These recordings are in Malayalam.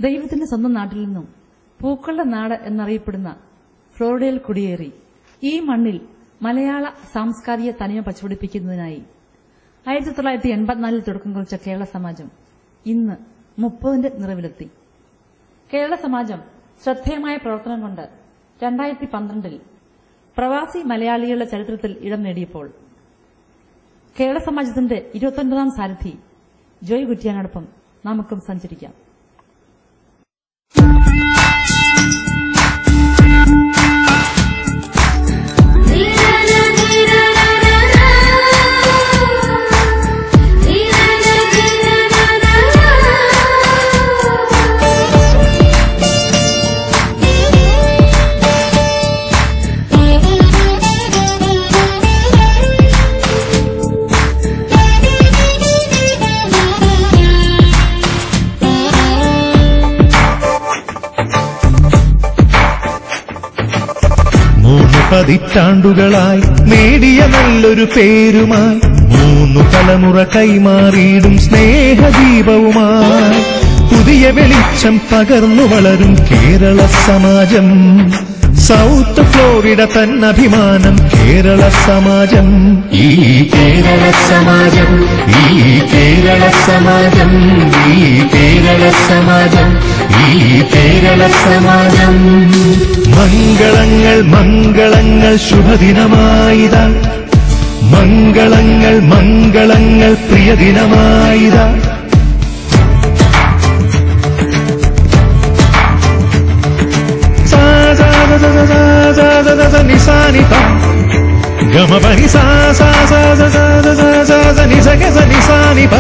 ദൈവത്തിന്റെ സ്വന്തം നാട്ടിൽ നിന്നും പൂക്കളുടെ നാട് എന്നറിയപ്പെടുന്ന ഫ്ലോറിഡയിൽ കുടിയേറി ഈ മണ്ണിൽ മലയാള സാംസ്കാരിക തനിമ പച്ചപിടിപ്പിക്കുന്നതിനായി 1984 തുടക്കം കുറിച്ച കേരള സമാജം ഇന്ന് 30ന്റെ നിറവിലെത്തി. കേരള സമാജം ശ്രദ്ധേയമായ പ്രവർത്തനം കൊണ്ട് 2012 പ്രവാസി മലയാളികളുടെ ചരിത്രത്തിൽ ഇടം നേടിയപ്പോൾ കേരള സമാജത്തിന്റെ 29ാം സാരഥി ജോയ് കുറ്റ്യാനോടൊപ്പം നമുക്കും സഞ്ചരിക്കാം. പതിറ്റാണ്ടുകളായി നേടിയ നല്ലൊരു പേരുമായി 3 തലമുറ കൈമാറിയിടും സ്നേഹദീപവുമായി പുതിയ വെളിച്ചം പകർന്നു വളരും കേരള സമാജം. സൗത്ത് ഫ്ലോറിഡ തന്നഭിമാനം കേരള സമാജം. ഈ കേരള സമാജം, ഈ കേരള സമാജം, ഈ കേരള സമാജം, ഈ കേരള സമാജം. മംഗളങ്ങൾ മംഗളങ്ങൾ ശുഭദിനമായിതാ, മംഗളങ്ങൾ മംഗളങ്ങൾ പ്രിയദിനമായിതാ. నిసానిప గమ పని సా సా సా సా సా సా నిసగ స నిసానిప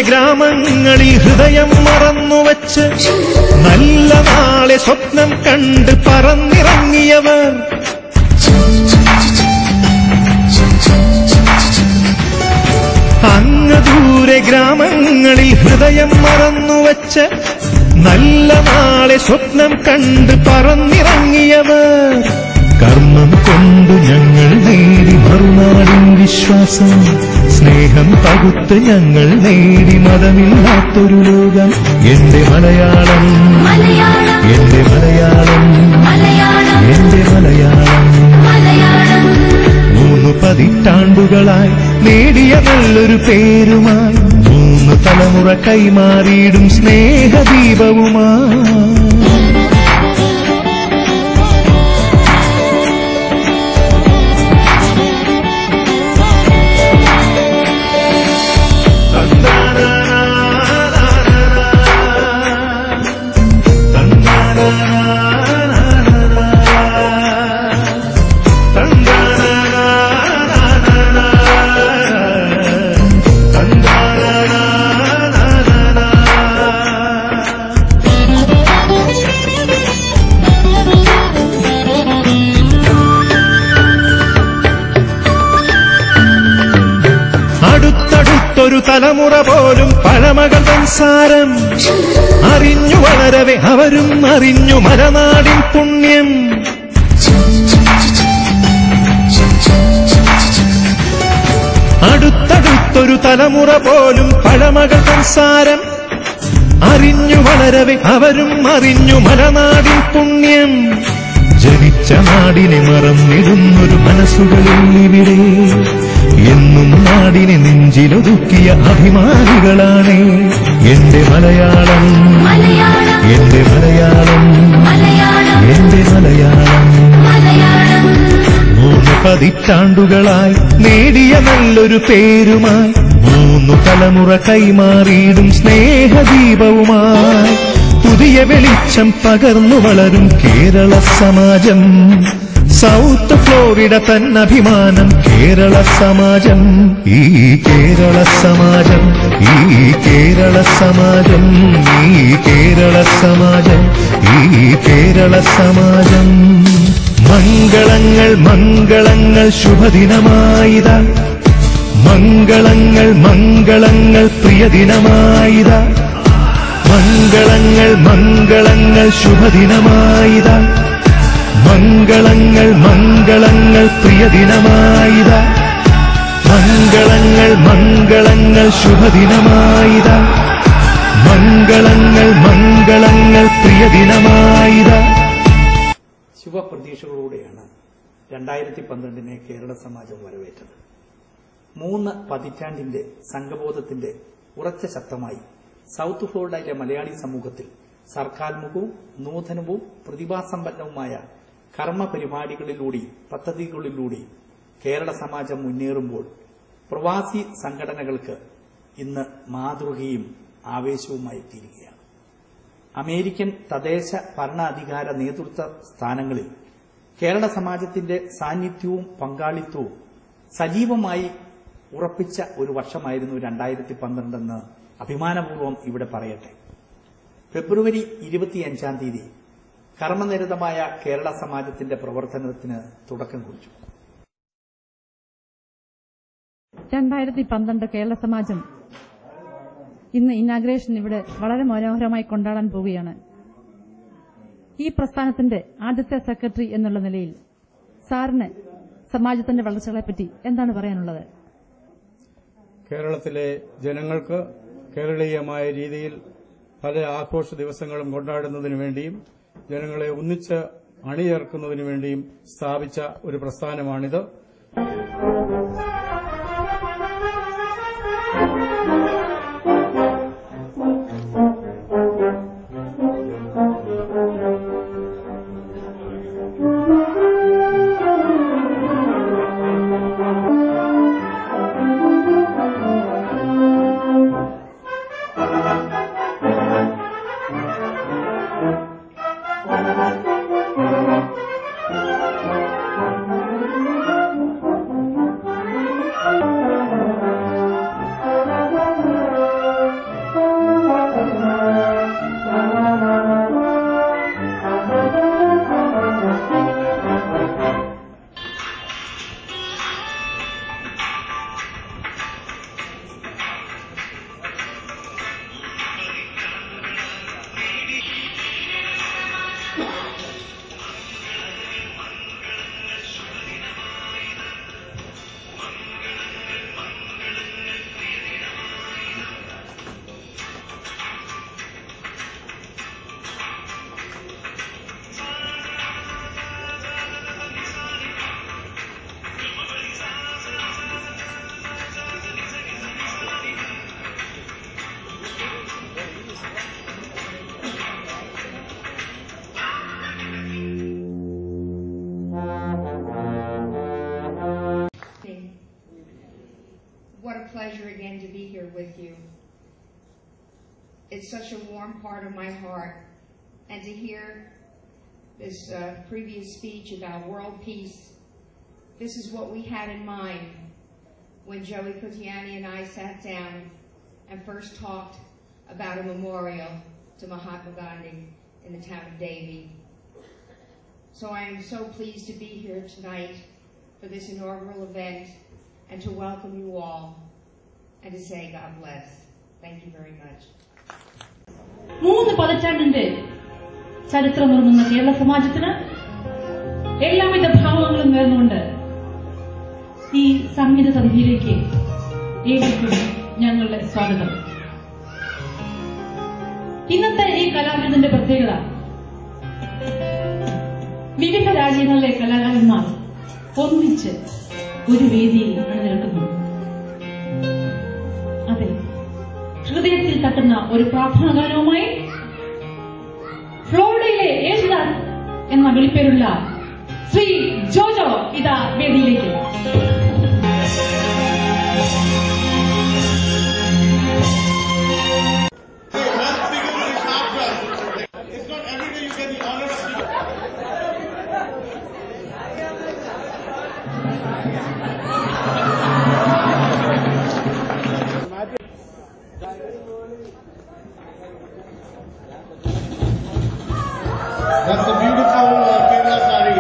ഗ്രാമങ്ങളിൽ ഹൃദയം മറന്നുവച്ച് നല്ല നാളെ സ്വപ്നം കണ്ട് പറന്നിറങ്ങിയവർ അങ്ങ് ദൂരെ ഗ്രാമങ്ങളിൽ ഹൃദയം മറന്നുവച്ച് നല്ല നാളെ സ്വപ്നം കണ്ട് പറന്നിറങ്ങിയവർ കർമ്മം കൊണ്ട് ഞങ്ങൾ നേടി മറുനാടിൻ വിശ്വാസം. സ്നേഹം പകുത്ത് ഞങ്ങൾ നേടി മതമില്ലാത്തൊരു ലോകം. എന്റെ മലയാളം, എന്റെ മലയാളം, എന്റെ മലയാളം. 3 പതിറ്റാണ്ടുകളായി നേടിയ നല്ലൊരു പേരുമായി 3 തലമുറ കൈമാറിയിടും സ്നേഹദീപവുമായി. അടുത്തടുത്തൊരു തലമുറ പോലും പഴമകൾ സംസാരം അറിഞ്ഞു വളരവെ അവരും അറിഞ്ഞു മലനാടിൻ പുണ്യം. അടുത്തടുത്തൊരു തലമുറ പോലും പഴമകൾ സംസാരം അറിഞ്ഞു വളരവെ അവരും അറിഞ്ഞു മലനാടിൻ പുണ്യം. ജനിച്ച നാടിനെ മറന്നിടുന്നൊരു മനസ്സുകളിൽ ഇവിടെ എന്നും നാടിനെ നെഞ്ചിലൊതുക്കിയ അഭിമാനികളാണ്. എന്റെ മലയാളം, എന്റെ മലയാളം, എന്റെ മലയാളം. 3 പതിറ്റാണ്ടുകളായി നേടിയ നല്ലൊരു പേരുമായി 3 തലമുറ കൈമാറിയിടും സ്നേഹദീപവുമായി പുതിയ വെളിച്ചം പകർന്നു വളരും കേരള സമാജം. സൗത്ത് ഫ്ലോറിഡ തന്നഭിമാനം കേരള സമാജം. ഈ കേരള സമാജം, ഈ കേരള സമാജം, ഈ കേരള സമാജം, ഈ കേരള സമാജം. മംഗളങ്ങൾ മംഗളങ്ങൾ ശുഭദിനമായിതാ, മംഗളങ്ങൾ മംഗളങ്ങൾ പ്രിയദിനമായിതാ, മംഗളങ്ങൾ മംഗളങ്ങൾ ശുഭദിനമായിതാ, മംഗളങ്ങൾ മംഗളങ്ങൾ പ്രിയദിനമായിതാ, മംഗളങ്ങൾ മംഗളങ്ങൾ ശുഭദിനമായിതാ, മംഗളങ്ങൾ മംഗളങ്ങൾ പ്രിയദിനമായിതാ. ശുഭപ്രതീക്ഷകളോടെയാണ് 2012 കേരള സമാജം വരവേറ്റത്. 3 പതിറ്റാണ്ടിന്റെ സംഘബോധത്തിന്റെ ഉറച്ച ശക്തമായി സൌത്ത് ഫ്ലോറിഡയിലെ മലയാളി സമൂഹത്തിൽ സർക്കാർമുഖവും നൂതനവും പ്രതിഭാസമ്പന്നവുമായ കർമ്മ പരിപാടികളിലൂടെയും പദ്ധതികളിലൂടെയും കേരള സമാജം മുന്നേറുമ്പോൾ പ്രവാസി സംഘടനകൾക്ക് ഇന്ന് മാതൃകയും ആവേശവുമായി തീരുകയാണ്. അമേരിക്കൻ തദ്ദേശ ഭരണാധികാര നേതൃത്വ സ്ഥാനങ്ങളിൽ കേരള സമാജത്തിന്റെ സാന്നിധ്യവും പങ്കാളിത്തവും സജീവമായി ഉറപ്പിച്ച ഒരു വർഷമായിരുന്നു 2012 എന്ന് അഭിമാനപൂർവ്വം ഇവിടെ പറയട്ടെ. ഫെബ്രുവരി 25-ാം തീയതി കർമ്മനിരതമായ കേരള സമാജത്തിന്റെ പ്രവർത്തനത്തിന് തുടക്കം കുറിച്ചു. 2012 കേരള സമാജം ഇന്ന് ഇനാഗ്രേഷൻ ഇവിടെ വളരെ മനോഹരമായി കൊണ്ടാടാൻ പോവുകയാണ്. ഈ പ്രസ്ഥാനത്തിന്റെ ആദ്യത്തെ സെക്രട്ടറി എന്നുള്ള നിലയിൽ സാറിന് സമാജത്തിന്റെ വളർച്ചകളെപ്പറ്റി എന്താണ് പറയാനുള്ളത്? കേരളത്തിലെ ജനങ്ങൾക്ക് കേരളീയമായ രീതിയിൽ പല ആഘോഷ ദിവസങ്ങളും കൊണ്ടാടുന്നതിനു വേണ്ടിയും ജനങ്ങളെ ഒന്നിച്ച് അണിചേർക്കുന്നതിനു വേണ്ടിയും സ്ഥാപിച്ച ഒരു പ്രസ്ഥാനമാണിത്. What a pleasure again to be here with you. It's such a warm part of my heart, and to hear this previous speech about world peace, this is what we had in mind when Joey Putiani and I sat down and first talked about a memorial to Mahatma Gandhi in the town of Davie. So I am so pleased to be here tonight for this inaugural event and to welcome you all and to say God bless. Thank you very much. 3 പതിറ്റാണ്ടിന്റെ ചരിത്രമുറങ്ങുന്ന Kerala സമാജത്തിന് എല്ലാവിധ ഭാവങ്ങളും നേർന്നുകൊണ്ട് ഈ സംഗീത സന്ധ്യയിലേക്ക് ഏവർക്കും ഞങ്ങളുടെ സ്വാഗതം. ഇന്നത്തെ ഈ കലാവിരുന്നിന്റെ പ്രത്യേകത വിവിധ രാജ്യങ്ങളിലെ കലാകാരന്മാർ ഒന്നിച്ച് ഒരു വേദിയിൽ അണിനിരക്കുന്നു. അതെ, ഹൃദയത്തിൽ തട്ടുന്ന ഒരു പ്രാർത്ഥനാ ഗാനവുമായി ഫ്ലോറിഡയിലെ യേശുദാസ് എന്ന വിളിപ്പേരുള്ള ശ്രീ ജോജോ ഇതാ വേദിയിലേക്ക്. That's a beautiful Kerala sari.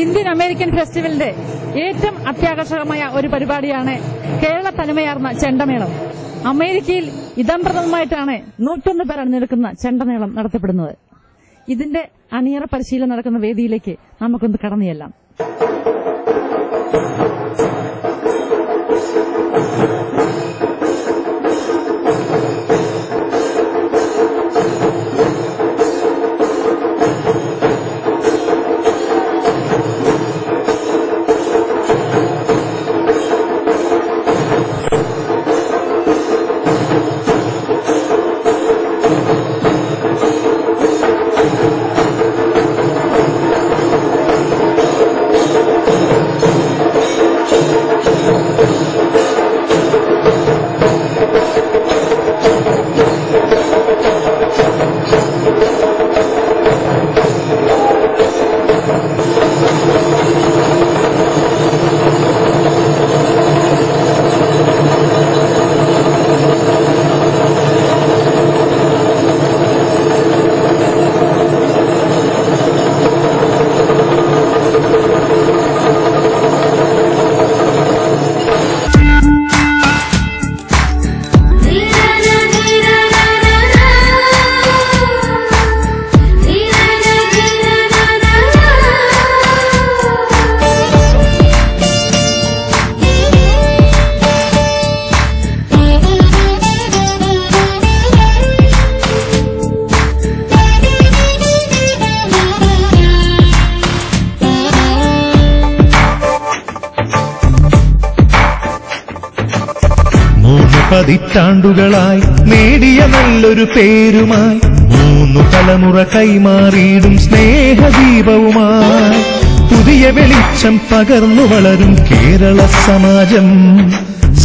Indian American ഫെസ്റ്റിവലിന്റെ ഏറ്റവും അത്യാകർഷകമായ ഒരു പരിപാടിയാണ് കേരള തനിമയാർന്ന ചെണ്ടമേളം. അമേരിക്കയിൽ ഇദംപ്രദമായിട്ടാണ് 101 പേർ അണിനിരക്കുന്ന ചെണ്ടമേളം നടത്തപ്പെടുന്നത്. ഇതിന്റെ അണിയറ പരിശീലനം നടക്കുന്ന വേദിയിലേക്ക് നമുക്കൊന്ന് കടന്നു ചെല്ലാം. പതിറ്റാണ്ടുകളായി നേടിയ നല്ലൊരു പേരുമായി 3 തലമുറ കൈമാറിയിടും സ്നേഹദീപവുമായി പുതിയ വെളിച്ചം പകർന്നു വളരും കേരള സമാജം.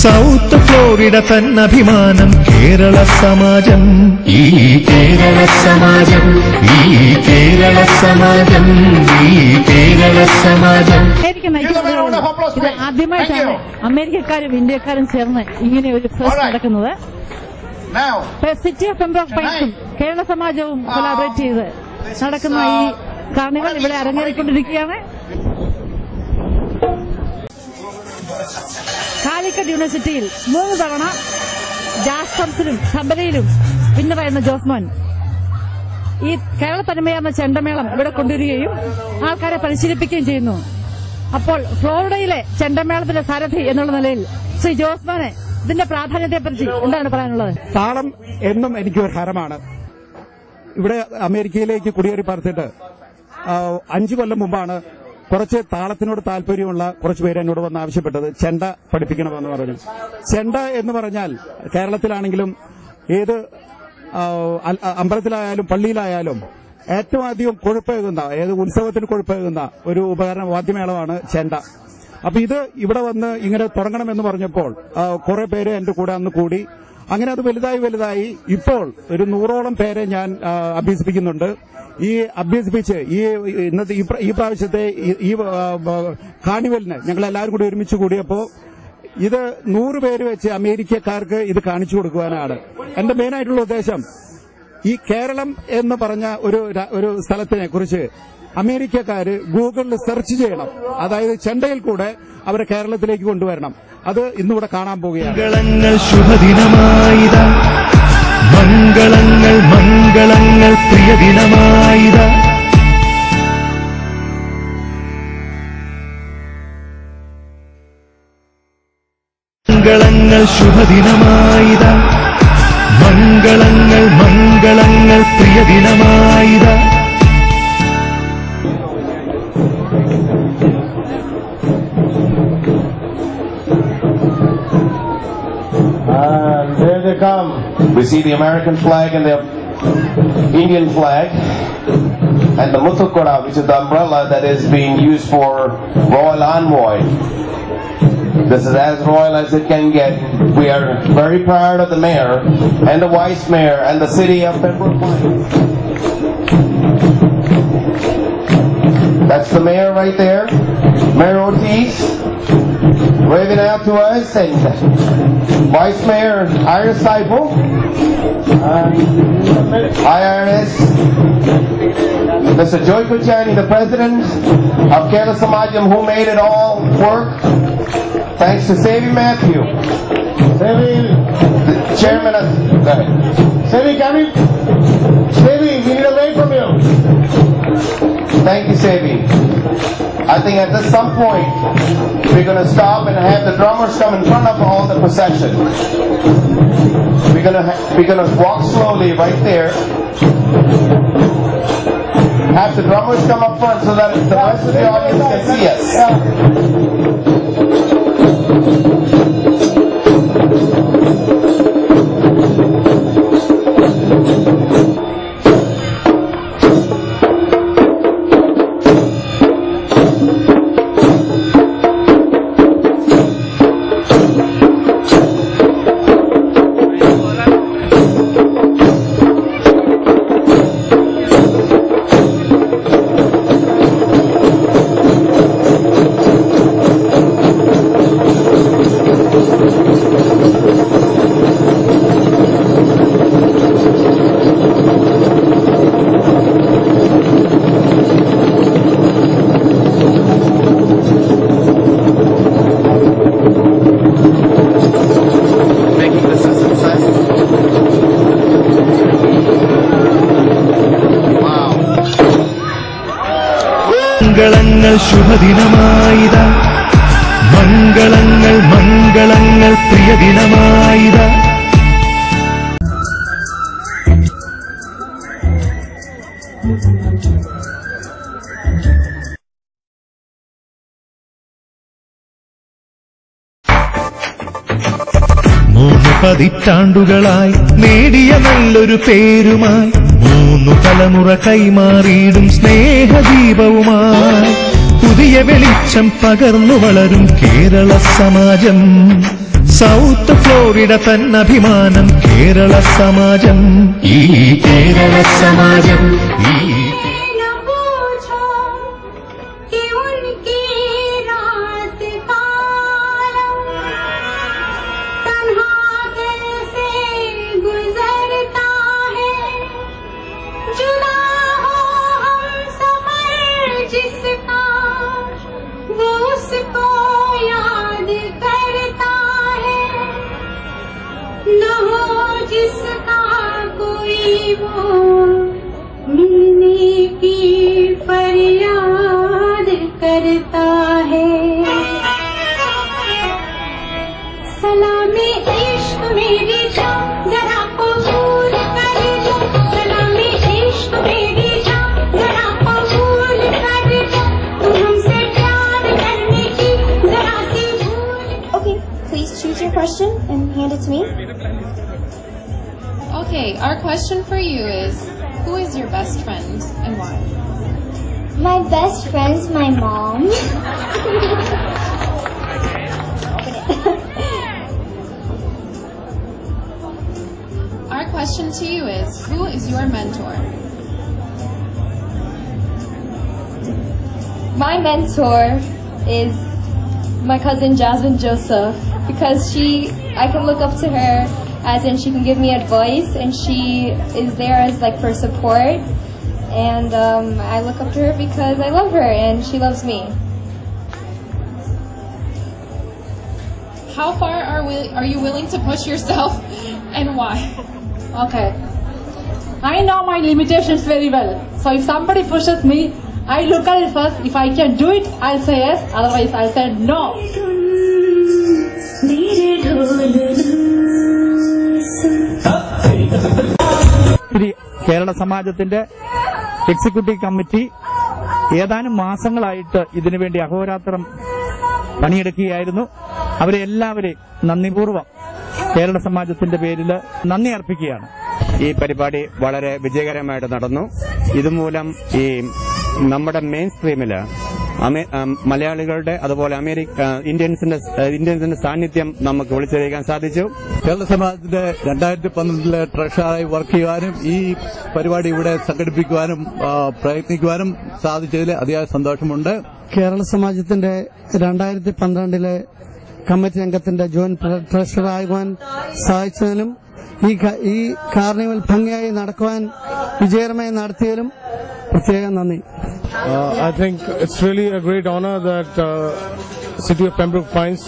സൗത്ത് ഫ്ലോറിഡ തന്നഭിമാനം കേരള സമാജം. ഈ കേരള സമാജം, ഈ കേരള സമാജം, ഈ കേരള സമാജം. ഇത് ആദ്യമായിട്ടാണ് അമേരിക്കക്കാരും ഇന്ത്യക്കാരും ചേർന്ന് ഇങ്ങനെ ഒരു ഫെസ്റ്റ് നടക്കുന്നത്. സിറ്റി ഓഫ് പെംബ്രോക്ക് പൈൻസും കേരള സമാജവും കൊലാബറേറ്റ് ചെയ്ത് നടക്കുന്ന ഈ കാർണിവൽ ഇവിടെ അരങ്ങേറിക്കൊണ്ടിരിക്കുകയാണ്. കാലിക്കറ്റ് യൂണിവേഴ്സിറ്റിയിൽ 3 തവണ ജാസ് കൗൺസിലും തബലയിലും വിന്നറായിരുന്ന ജോസ്മോൻ ഈ കേരള തനിമയാർന്ന ചെണ്ടമേളം ഇവിടെ കൊണ്ടുവരികയും ആൾക്കാരെ പരിശീലിപ്പിക്കുകയും ചെയ്യുന്നു. അപ്പോൾ ഫ്ലോറിഡയിലെ ചെണ്ടമേളത്തിന്റെ സാരഥി എന്നുള്ള നിലയിൽ ശ്രീ ജോസ്മോനെ ഇതിന്റെ പ്രാധാന്യത്തെപ്പറ്റി എന്താണ് പറയാനുള്ളത്? താളം എന്നും എനിക്കൊരു ഹരമാണ്. ഇവിടെ അമേരിക്കയിലേക്ക് കുടിയേറി പാർത്തിട്ട് 5 കൊല്ലം മുമ്പാണ് കുറച്ച് താളത്തിനോട് താല്പര്യമുള്ള കുറച്ച് പേര് എന്നോട് വന്ന് ആവശ്യപ്പെട്ടത് ചെണ്ട പഠിപ്പിക്കണമെന്ന് പറഞ്ഞു. ചെണ്ട എന്ന് പറഞ്ഞാൽ കേരളത്തിലാണെങ്കിലും ഏത് അമ്പലത്തിലായാലും പള്ളിയിലായാലും ഏറ്റവും അധികം കൊഴുപ്പേകുന്ന, ഏത് ഉത്സവത്തിന് കൊഴുപ്പേകുന്ന ഒരു ഉപകരണ വാദ്യമേളമാണ് ചെണ്ട. അപ്പൊ ഇത് ഇവിടെ വന്ന് ഇങ്ങനെ തുടങ്ങണമെന്ന് പറഞ്ഞപ്പോൾ കുറെ പേര് എന്റെ കൂടെ അന്ന് കൂടി. അങ്ങനെ അത് വലുതായി ഇപ്പോൾ ഒരു 100ഓളം പേരെ ഞാൻ അഭ്യസിപ്പിക്കുന്നുണ്ട്. ഈ അഭ്യസിപ്പിച്ച് ഇന്നത്തെ ഈ പ്രാവശ്യത്തെ ഈ കാർണിവലിന് ഞങ്ങൾ എല്ലാവരും കൂടി ഒരുമിച്ച് കൂടിയപ്പോ ഇത് 100 പേര് വെച്ച് അമേരിക്കക്കാർക്ക് ഇത് കാണിച്ചു കൊടുക്കുവാനാണ് എന്റെ മെയിനായിട്ടുള്ള ഉദ്ദേശം. ഈ കേരളം എന്ന് പറഞ്ഞ ഒരു സ്ഥലത്തിനെ കുറിച്ച് അമേരിക്കക്കാര് ഗൂഗിളിൽ സെർച്ച് ചെയ്യണം. അതായത് ചെണ്ടയിൽ കൂടെ അവരെ കേരളത്തിലേക്ക് കൊണ്ടുവരണം. അത് ഇന്നിവിടെ കാണാൻ പോവുകയാണ്. മംഗളങ്ങൾ ശുഭദിനമായിത, മംഗളങ്ങൾ മംഗളങ്ങൾ പ്രിയദിനമായിത. മംഗളങ്ങൾ ശുഭദിനമായിത, മംഗളങ്ങൾ മംഗളങ്ങൾ പ്രിയദിനമായിത. And there they come. We see the American flag and the Indian flag and the Muthukoda, which is the umbrella that is being used for royal envoy. This is as royal as it can get. We are very proud of the mayor and the vice mayor and the city of Pembroke Pines. That's the mayor right there, Mayor Ortiz, waving out to us, and Vice Mayor Iris Seipel, IRS, Mr. Joy Kuchani, the president of Kerala Samajam, who made it all work. Thanks to Sevi Matthew, the chairman of... Go ahead. Sevi, can we? Sevi, we need a wait from you. Thank you, Sevi. I think at some point we're going to stop and have the drummers come in front of all the procession. We're going to walk slowly right there. Have the drummers come up front so that the rest of the audience can see us. മംഗളങ്ങൾ ശുഭദിനമായിത മംഗളങ്ങൾ മംഗളങ്ങൾ പ്രിയദിനമായിത മൂന്ന് പതിറ്റാണ്ടുകളായി നേടിയ നല്ലൊരു പേരുമായി മൂന്നു തലമുറ കൈമാറിയിടും സ്നേഹദീപവുമായി പുതിയ വെളിച്ചം പകർന്നു വളരും കേരള സമാജം. സൗത്ത് ഫ്ലോറിഡ തന്നഭിമാനം കേരള സമാജം. ഈ കേരള സമാജം ഈ करता है सलामी इश्क मेरी जान जरा कबूल कर दो सलामी इश्क मेरी जान जरा कबूल कर दो तुम हमसे प्यार करने की जरा सी भूल. Okay, please choose your question and hand it to me. Okay, our question for you is, who is your best friend and why? My best friend's my mom. Our question to you is, who is your mentor? My mentor is my cousin Jasmine Joseph because I can look up to her as in she can give me advice and she is there as like for support. And I look up to her because I love her and she loves me. How far are you willing to push yourself and why? Okay. I know my limitations very well. So if somebody pushes me, I look at it first. If I can do it, I'll say yes. Otherwise, I'll say no. Kerala സമാജത്തിന്റെ എക്സിക്യൂട്ടീവ് കമ്മിറ്റി ഏതാനും മാസങ്ങളായിട്ട് ഇതിനുവേണ്ടി അഹോരാത്രം പണിയെടുക്കുകയായിരുന്നു. അവരെ എല്ലാവരെയും നന്ദിപൂർവ്വം കേരള സമാജത്തിന്റെ പേരിൽ നന്ദി അർപ്പിക്കുകയാണ്. ഈ പരിപാടി വളരെ വിജയകരമായിട്ട് നടന്നു. ഇതുമൂലം ഈ നമ്മുടെ മെയിൻ സ്ട്രീമില് മലയാളികളുടെ അതുപോലെ ഇന്ത്യൻസിന്റെ സാന്നിധ്യം നമുക്ക് വിളിച്ചറിയിക്കാൻ സാധിച്ചു. കേരള സമാജത്തിന്റെ 2012 ട്രഷറായി വർക്ക് ചെയ്യുവാനും ഈ പരിപാടി ഇവിടെ സംഘടിപ്പിക്കുവാനും പ്രയത്നിക്കുവാനും സാധിച്ചതിൽ അതിയായ സന്തോഷമുണ്ട്. കേരള സമാജത്തിന്റെ 2012 കമ്മിറ്റി അംഗത്തിന്റെ ജോയിന്റ് ട്രഷറാകുവാൻ സാധിച്ചതിനും ഈ കാർണിവൽ ഭംഗിയായി നടക്കുവാൻ വിജയകരമായി നടത്തിയതിലും പ്രത്യേകം നന്ദി. I think it's really a great honor that City of Pembroke Pines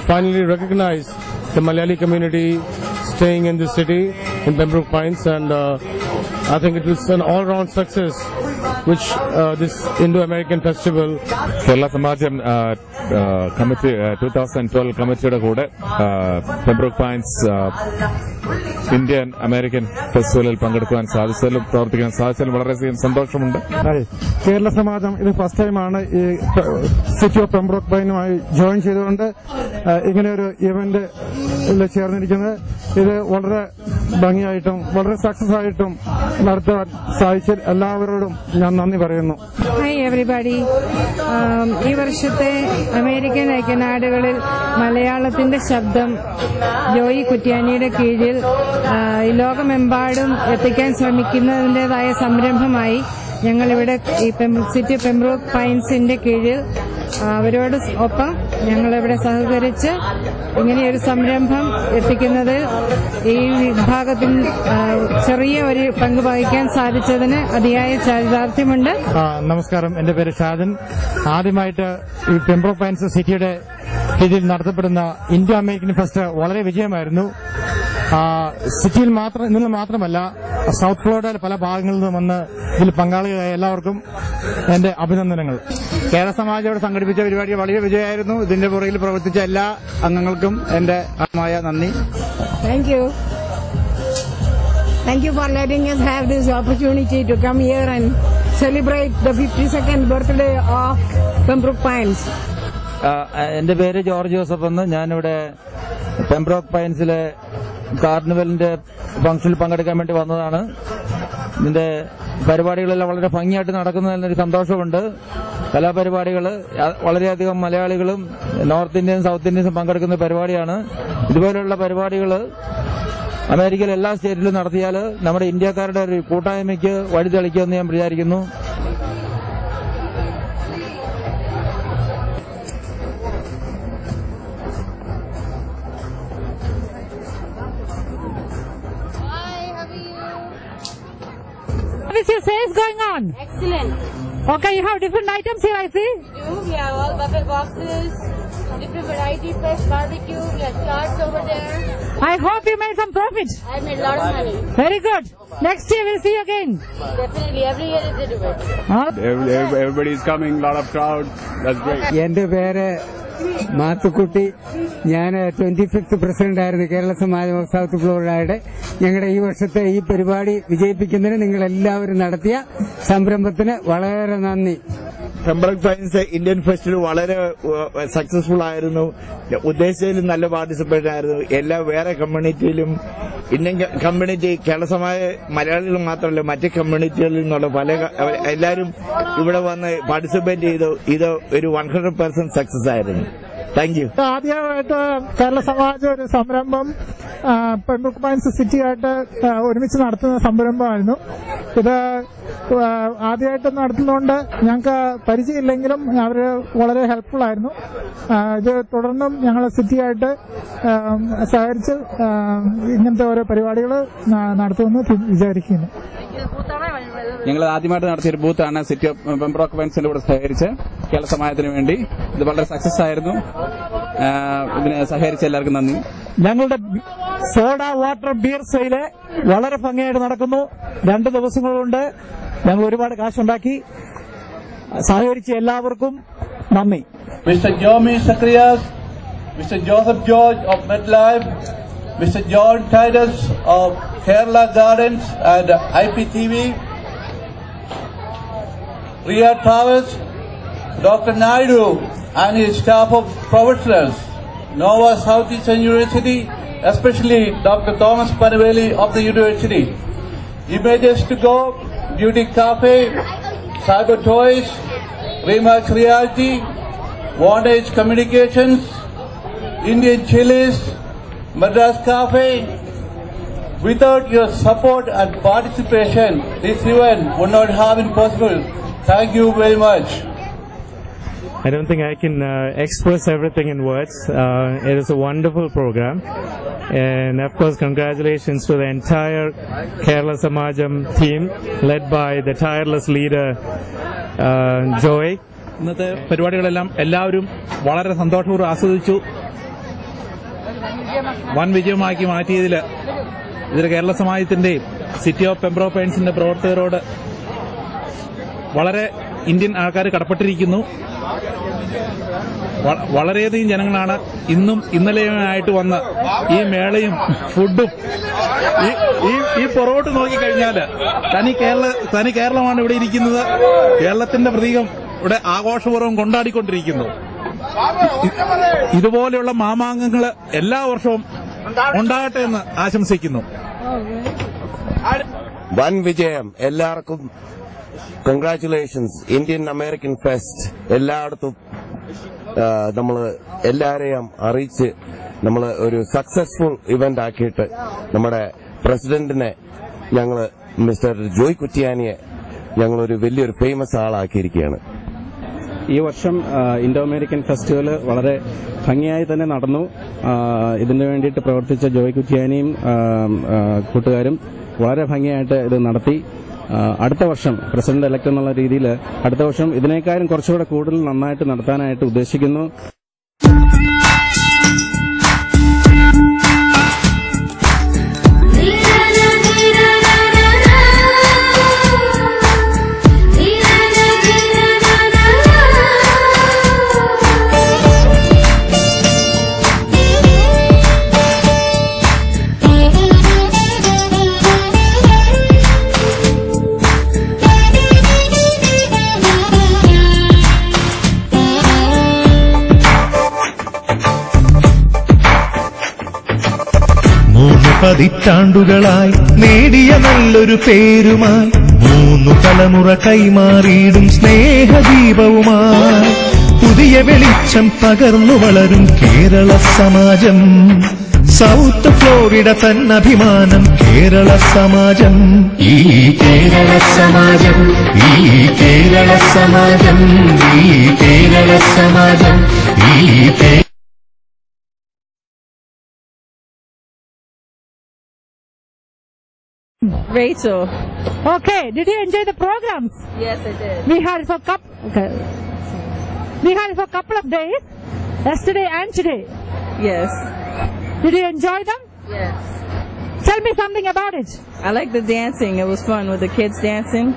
finally recognized the Malayali community staying in this city in Pembroke Pines, and I think it was an all-round success which this Indo-American festival. Kerala Samajam committee 2012 കമ്മിറ്റിയുടെ കൂടെ പെംബ്രോക്ക് പൈൻസ് ഇന്ത്യൻ അമേരിക്കൻ ഫെസ്റ്റിവലിൽ പങ്കെടുക്കുവാൻ സാധിച്ചതിലും പ്രവർത്തിക്കാൻ സാധിച്ചതിലും വളരെയധികം സന്തോഷമുണ്ട്. കേരള സമാജം ഇത് ഫസ്റ്റ് ടൈമാണ് ഈ സിറ്റി ഓഫ് പെംബ്രോക്ക് പൈനുമായി ജോയിൻ ചെയ്തുകൊണ്ട് ഇങ്ങനെ ഒരു ഇവന്റ് ചേർന്നിരിക്കുന്നത്. ഇത് വളരെ ഭംഗിയായിട്ടും വളരെ സക്സസ് ആയിട്ടും നടത്താൻ സാധിച്ച എല്ലാവരോടും ഞാൻ നന്ദി പറയുന്നു. Hi everybody. ഈ വർഷത്തെ അമേരിക്കൻ ഐക്യനാടുകളിൽ മലയാളത്തിന്റെ ശബ്ദം ജോയി കുറ്റ്യാനിയുടെ കീഴിൽ ലോകമെമ്പാടും എത്തിക്കാൻ ശ്രമിക്കുന്നതിൻ്റെതായ സംരംഭമായി ഞങ്ങളിവിടെ ഈ സിറ്റി പെംബ്രോക്ക് പൈൻസിന്റെ കീഴിൽ അവരോട് ഒപ്പം ഞങ്ങളിവിടെ സഹകരിച്ച് ഇങ്ങനെയൊരു സംരംഭം എത്തിക്കുന്നതിൽ ഈ വിഭാഗത്തിൽ ചെറിയ ഒരു പങ്ക് വഹിക്കാൻ സാധിച്ചതിന് അതിയായ ചാരിതാർത്ഥ്യമുണ്ട്. നമസ്കാരം, എന്റെ പേര് ഷാജൻ. ആദ്യമായിട്ട് ഈ പെംബ്രോക്ക് പൈൻസ് സിറ്റിയുടെ കീഴിൽ നടത്തപ്പെടുന്ന ഇന്ത്യ അമേരിക്കൻ ഫെസ്റ്റ് വളരെ വിജയമായിരുന്നു. സിറ്റിയിൽ നിന്ന് മാത്രമല്ല സൗത്ത് ഫ്ലോറിഡയിലെ പല ഭാഗങ്ങളിൽ നിന്നും വന്ന് ഇതിൽ പങ്കാളികളായ എല്ലാവർക്കും എന്റെ അഭിനന്ദനങ്ങൾ. കേരള സമാജം ഇവിടെ സംഘടിപ്പിച്ച പരിപാടി വളരെ വിജയമായിരുന്നു. ഇതിന്റെ പുറകിൽ പ്രവർത്തിച്ച എല്ലാ അംഗങ്ങൾക്കും എന്റെ ആത്മായ നന്ദി. Thank you for letting us have this opportunity to come here and celebrate the 52nd birthday of Pembroke Pines. എന്റെ പേര് ജോർജ് ജോസഫ് എന്ന്. ഞാനിവിടെ പെംബ്രോക്ക് പൈൻസിലെ കാർണിവലിന്റെ ഫംഗ്ഷനിൽ പങ്കെടുക്കാൻ വേണ്ടി വന്നതാണ്. ഇതിന്റെ പരിപാടികളെല്ലാം വളരെ ഭംഗിയായിട്ട് നടക്കുന്നതിനൊരു സന്തോഷമുണ്ട്. കലാപരിപാടികൾ വളരെയധികം മലയാളികളും നോർത്ത് ഇന്ത്യൻ സൗത്ത് ഇന്ത്യൻസും പങ്കെടുക്കുന്ന പരിപാടിയാണ്. ഇതുപോലുള്ള പരിപാടികൾ അമേരിക്കയിലെ എല്ലാ സ്റ്റേറ്റിലും നടത്തിയാൽ നമ്മുടെ ഇന്ത്യക്കാരുടെ ഒരു കൂട്ടായ്മയ്ക്ക് വഴി തെളിക്കുമെന്ന് ഞാൻ വിചാരിക്കുന്നു. What is your sales going on? Excellent. Okay, you have different items here, I see. We have all buffet boxes, different variety, fresh barbecue. We have carts over there. I hope you made some profit. I made a lot of money. Very good. Next year we'll see you again. Definitely, every year is a different. Everybody is coming, lot of crowd. That's great. എന്റെ പേര് മാത്തുക്കുട്ടി. ഞാൻ 25th പ്രസിഡന്റ് ആയിരുന്നു കേരള സമാജം ഓഫ് സൗത്ത് ഫ്ലോറിഡയുടെ. ഞങ്ങളുടെ ഈ വർഷത്തെ ഈ പരിപാടി വിജയിപ്പിക്കുന്നതിന് നിങ്ങൾ എല്ലാവരും നടത്തിയ സംരംഭത്തിന് വളരെ നന്ദി. പെംബ്രോക്ക് പൈൻസ് ഇന്ത്യൻ ഫെസ്റ്റിവൽ വളരെ സക്സസ്ഫുൾ ആയിരുന്നു. ഉദ്ദേശിച്ചതിലും നല്ല പാർട്ടിസിപ്പേഷൻ ആയിരുന്നു. എല്ലാ വേറെ കമ്മ്യൂണിറ്റിയിലും ഇന്ത്യൻ കമ്മ്യൂണിറ്റി കേരള സമാജ മലയാളികൾ മാത്രമല്ല മറ്റ് കമ്മ്യൂണിറ്റികളിൽ നിന്നുള്ള എല്ലാവരും ഇവിടെ വന്ന് പാർട്ടിസിപ്പേറ്റ് ചെയ്തു. ഇത് ഒരു 100% സക്സസ് ആയിരുന്നു. Thank you. ആദ്യമായിട്ട് കേരള സമാജം ഒരു സംരംഭം പെംബ്രോക്ക് പൈൻസ് സിറ്റിയായിട്ട് ഒരുമിച്ച് നടത്തുന്ന സംരംഭമായിരുന്നു. ഇത് ആദ്യമായിട്ട് നടത്തുന്നതുകൊണ്ട് ഞങ്ങൾക്ക് പരിചയമില്ലെങ്കിലും അവർ വളരെ ഹെൽപ്ഫുൾ ആയിരുന്നു. ഇത് തുടർന്നും ഞങ്ങൾ സിറ്റിയായിട്ട് സഹകരിച്ച് ഇങ്ങനത്തെ ഓരോ പരിപാടികൾ നടത്തുമെന്ന് വിചാരിക്കുന്നു. ഞങ്ങൾ ആദ്യമായിട്ട് നടത്തിയ ഒരു ബൂത്താണ് സിറ്റി ഓഫ് പെംബ്രോക്ക് പൈൻസിന്റെ കൂടെ സഹകരിച്ച് കേരള സമാജത്തിന് വേണ്ടി. ഇത് വളരെ സക്സസ് ആയിരുന്നു. ഇതിനെ സഹകരിച്ച എല്ലാവർക്കും നന്ദി. ഞങ്ങളുടെ സോഡ വാട്ടർ ബിയർ സെയില് വളരെ ഭംഗിയായിട്ട് നടക്കുന്നു. 2 ദിവസങ്ങൾ കൊണ്ട് ഞങ്ങൾ ഒരുപാട് കാശുണ്ടാക്കി. സഹകരിച്ച എല്ലാവർക്കും നന്ദി. Mister Jomy Zacharias, mister Joseph George of MetLife, mister John Titus of Kerala gardens and IPTV, Ria Travis, Dr. Naidu and his staff of professionals, Nova Southeastern University, especially Dr. Thomas Panaveli of the university, Images to Go, Beauty Cafe, Cyber Toys, Remax Realty, Vantage Communications, Indian Chilies, Madras Cafe. Without your support and participation, this event would not have been possible. Thank you very much. I don't think I can express everything in words. It is a wonderful program. And of course, congratulations to the entire Kerala Samajam team led by the tireless leader, Joy. ഇന്നത്തെ പരിപാടികളെല്ലാം എല്ലാവരും വളരെ സന്തോഷപൂർവ്വം ആസ്വദിച്ചു. വൻ വിജയമാക്കി മാറ്റിയതിൽ ഇതിൽ കേരള സമാജത്തിന്റെയും സിറ്റി ഓഫ് പെംബ്രോക്ക് പൈൻസിന്റെ പ്രവർത്തകരോട് വളരെ ഇന്ത്യൻ ആൾക്കാർ കടപ്പെട്ടിരിക്കുന്നു. വളരെയധികം ജനങ്ങളാണ് ഇന്നും ഇന്നലെയുമായിട്ട് വന്ന് ഈ മേളയും ഫുഡും ഈ പുറകോട്ട് നോക്കിക്കഴിഞ്ഞാൽ തനി കേരളമാണ് ഇവിടെ ഇരിക്കുന്നത്. കേരളത്തിന്റെ പ്രതീകം ഇവിടെ ആഘോഷപൂർവ്വം കൊണ്ടാടിക്കൊണ്ടിരിക്കുന്നു. ഇതുപോലെയുള്ള മാമാങ്കങ്ങൾ എല്ലാ വർഷവും ഉണ്ടാകട്ടെ എന്ന് ആശംസിക്കുന്നു. വൻ വിജയം എല്ലാവർക്കും. കൺഗ്രാറ്റുലേഷൻസ്. ഇന്ത്യൻ അമേരിക്കൻ ഫെസ്റ്റ് എല്ലായിടത്തും നമ്മൾ എല്ലാരെയും അറിയിച്ച് നമ്മൾ ഒരു സക്സസ്ഫുൾ ഇവന്റ് ആക്കിയിട്ട് നമ്മുടെ പ്രസിഡന്റിനെ ഞങ്ങൾ മിസ്റ്റർ ജോയ് കുറ്റിയാനിയെ ഞങ്ങളൊരു വലിയൊരു ഫേമസ് ആളാക്കിയിരിക്കുകയാണ്. ഈ വർഷം ഇൻഡോ അമേരിക്കൻ ഫെസ്റ്റിവൽ വളരെ ഭംഗിയായി തന്നെ നടന്നു. ഇതിനു വേണ്ടിയിട്ട് പ്രവർത്തിച്ച ജോയ് കുറ്റിയാനിയും കൂട്ടുകാരും വളരെ ഭംഗിയായിട്ട് ഇത് നടത്തി. അടുത്ത വർഷം പ്രസിഡന്റ് എലക്ട് എന്നുള്ള രീതിയിൽ അടുത്ത വർഷം ഇതിനേക്കാളും കുറച്ചുകൂടെ കൂടുതൽ നന്നായിട്ട് നടത്താനായിട്ട് ഉദ്ദേശിക്കുന്നു. പതിറ്റാണ്ടുകളായി നേടിയ നല്ലൊരു പേരുമായി 3 തലമുറ കൈമാറിയിടും സ്നേഹദീപവുമായി പുതിയ വെളിച്ചം പകർന്നു വളരും കേരള സമാജം. സൗത്ത് ഫ്ലോറിഡ തന്നഭിമാനം കേരള സമാജം. ഈ കേരള സമാജം, ഈ കേരള സമാജം, ഈ കേരള സമാജം, ഈ Rachel. Okay, did you enjoy the programs? Yes, I did. We had it for a couple of days, yesterday and today. Yes. Did you enjoy them? Yes. Tell me something about it. I like the dancing. It was fun with the kids dancing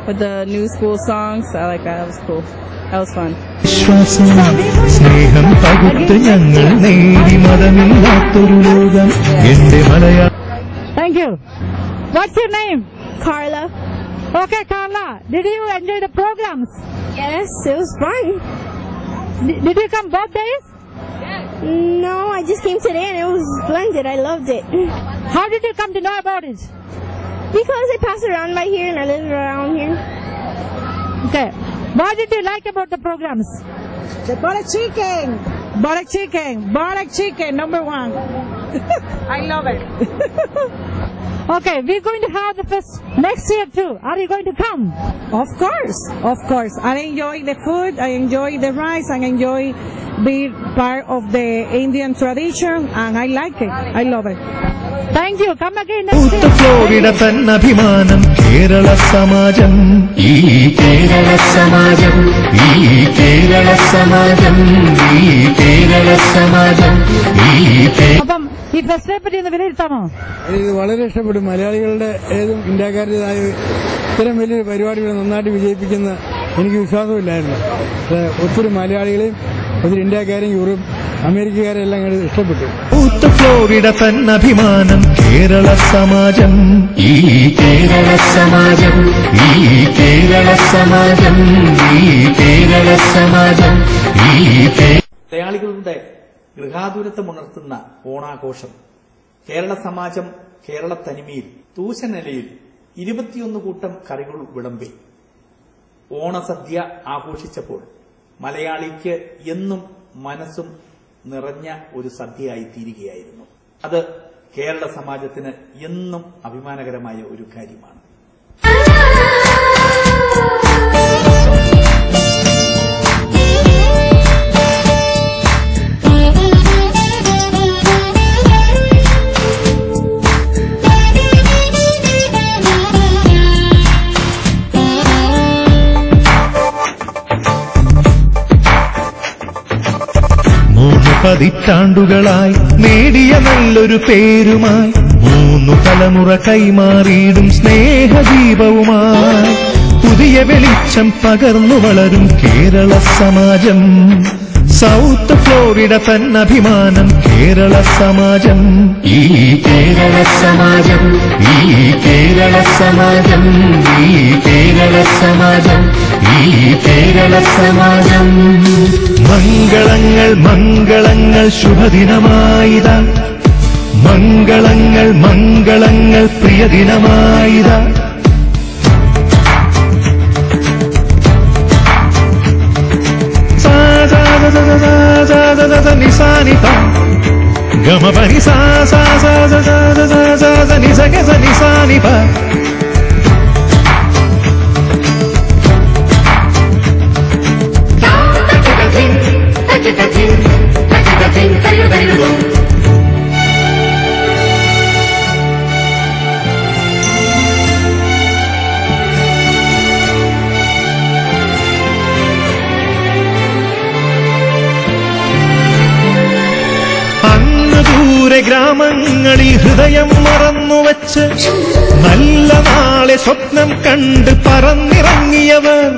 with the new school songs. I like that. That was cool. That was fun. വിശ്വാസം സ്നേഹം പകുത്ത് ഞങ്ങൾ നേടി മതമില്ലാത്തൊരു ലോകം എന്റെ Malayalam. Thank you. What's your name? Carla. Okay, Carla. Did you enjoy the programs? Yes, it was fun. Did you come both days? No, I just came today and it was splendid. I loved it. How did you come to know about it? Because I pass around by here and I live around here. Okay. What did you like about the programs? The butter chicken. Butter chicken. Butter chicken, number 1. I love it. Okay, we're going to have the fest next year too. Are you going to come? Of course, of course. I enjoy the food, I enjoy the rice, I enjoy being part of the Indian tradition, and I like it. I love it. Thank you. Come again next year. Florida തന്നഭിമാനം കേരള സമാജം. ഈ കേരള സമാജം, ഈ കേരള സമാജം, ഈ കേരള സമാജം, ഈ അപ്പം ഈ ഫെസ്റ്റിനെ പറ്റി ഒന്ന് വിലയിരുത്താമോ? ഇത് വളരെ ഇഷ്ടപ്പെടും. മലയാളികളുടെ ഏതും ഇന്ത്യക്കാരുടേതായ ഇത്തരം വലിയൊരു പരിപാടികൾ നന്നായിട്ട് വിജയിപ്പിക്കുന്ന എനിക്ക് വിശ്വാസമില്ലായിരുന്നു. ഒത്തിരി മലയാളികളെയും ഒത്തിരി ഇന്ത്യക്കാരെയും യൂറോപ്പ് അമേരിക്കക്കാരെയും എല്ലാം ഇഷ്ടപ്പെട്ടു. ഫ്ലോറിഡ തന്നഭിമാനം കേരള സമാജം. ഈ കേരള സമാജം, ഈ കേരള സമാജം, ഈ കേരള സമാജം, ഈ മലയാളികളുടെ ഗൃഹാതുരത്വമുണർത്തുന്ന ഓണാഘോഷം കേരള സമാജം കേരള തനിമയിൽ തൂശനിലയിൽ 21 കൂട്ടം കറികൾ വിളമ്പി ഓണസദ്യ ആഘോഷിച്ചപ്പോൾ മലയാളിക്ക് എന്നും മനസ്സും നിറഞ്ഞ ഒരു സദ്യയായി തീരുകയായിരുന്നു. അത് കേരള സമാജത്തിന് എന്നും അഭിമാനകരമായ ഒരു കാര്യമാണ്. പതിറ്റാണ്ടുകളായി നേടിയ നല്ലൊരു പേരുമായി 3 തലമുറ കൈമാറിയിടും സ്നേഹദീപവുമായി പുതിയ വെളിച്ചം പകർന്നു വളരും കേരള സമാജം. സൗത്ത് ഫ്ലോറിഡ തന്നഭിമാനം കേരള സമാജം. ഈ കേരള സമാജം, ഈ കേരള സമാജം, ഈ കേരള സമാജം, ഈ കേരള സമാജം. മംഗളങ്ങൾ മംഗളങ്ങൾ ശുഭദിനമായിതാ, മംഗളങ്ങൾ മംഗളങ്ങൾ പ്രിയദിനമായിതാ. నిసానిత గమ పని సా సా సా సా సా సా సా ని సగ స నిసానిప ഗ്രാമങ്ങളിൽ ഹൃദയം മറന്നുവച്ച് നല്ല നാളെ സ്വപ്നം കണ്ട് പറന്നിറങ്ങിയവർ.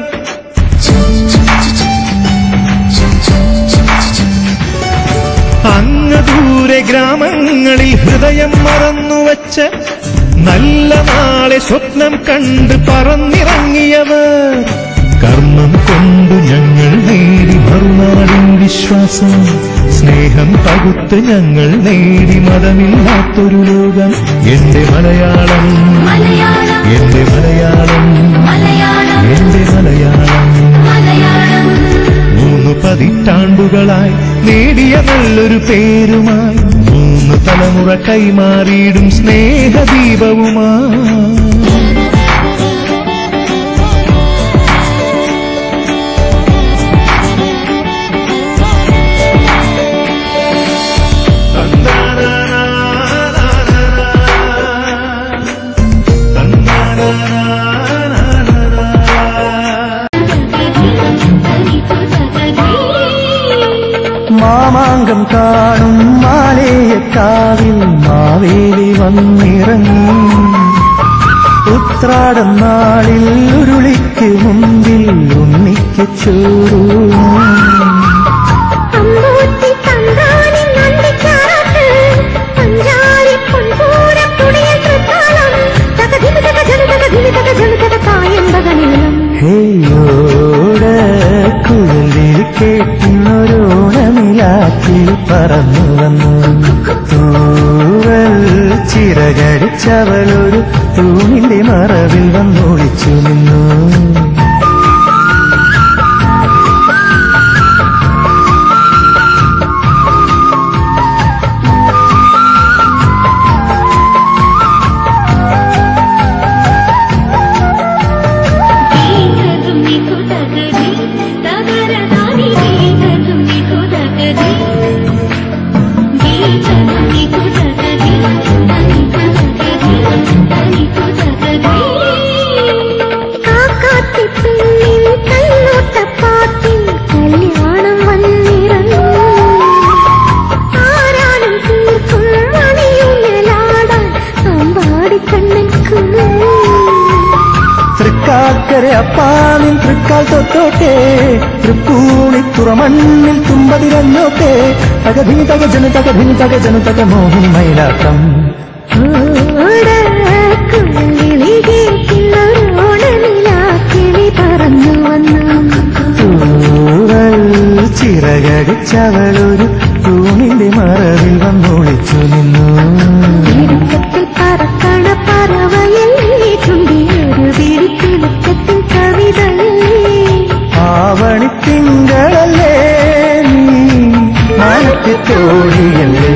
അങ്ങ് ദൂരെ ഗ്രാമങ്ങളിൽ ഹൃദയം മറന്നുവച്ച് നല്ല നാളെ സ്വപ്നം കണ്ട് പറന്നിറങ്ങിയവർ. കർമ്മം കൊണ്ടു ഞങ്ങൾ നേടി മറുനാടിൻ വിശ്വാസം, സ്നേഹം പകുത്ത് ഞങ്ങൾ നേടി മതമില്ലാത്തൊരു ലോകം. എന്റെ മലയാളം, എന്റെ മലയാളം, എന്റെ മലയാളം. 3 പതിറ്റാണ്ടുകളായി നേടിയ നല്ലൊരു പേരുമായി 3 തലമുറ കൈമാറിയിടും സ്നേഹദീപവുമായി. മാമാങ്കം കാണും മാലേയക്കാവിൽ മാവേലി വന്നിറങ്ങി. ഉത്രാടം നാളിൽ ഉരുളിക്ക് മുമ്പിൽ ഉണ്ണിക്ക് ചോറും. കുഴലിൽ കേട്ടിനൊരോണമിലാക്കി പറന്നു വന്നു. തൂവൽ ചിറകടിച്ചവളൊരു തൂണിന്റെ മറവിൽ വന്നൊളിച്ചു നിന്നു. തൃക്കാക്കര അപ്പാനിൻ തൃക്കാൽ തൊട്ടോട്ടെ, തൃപ്പൂണിത്തുറമണ്ണിൽ തുമ്പതിരഞ്ഞോട്ടെ. തകധിനി തകജനു തകധിനി തകജനു തക മോഹിനി മയിലാട്ടം. തൂവൽ ചിറകടിച്ചവളൊരു തൂണിന്റെ മറവിൽ വന്നൊളിച്ചു നിന്നു. പറക്കണ പറവയല്ലേ ചുണ്ടിയൊരു വിരിപ്പിലക്കത്തിൽ കവിതയല്ലേ. ആവണിത്തിങ്കളല്ലേ നീ മനത്തെ തോഴിയല്ലേ.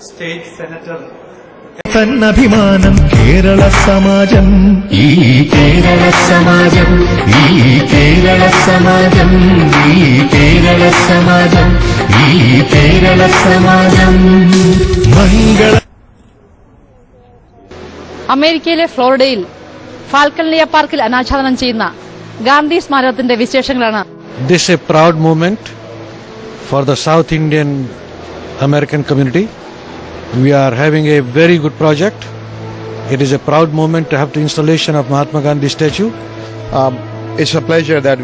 State Senator തന്നഭിമാനം കേരള സമാജം ഈ കേരള സമാജം ഈ കേരള സമാജം ഈ കേരള സമാജം ഈ കേരള സമാജം മംഗള അമേരിക്കയിലെ ഫ്ലോറിഡയിൽ ഫാൽക്കൺലിയ പാർക്കിൽ അനാച്ഛാദനം ചെയ്യുന്ന ഗാന്ധി സ്മാരകത്തിന്റെ വിശേഷങ്ങളാണ്. This is a proud moment for the South Indian American community. We are having a very good project. It is a proud moment to have the installation of Mahatma Gandhi statue. It's a pleasure that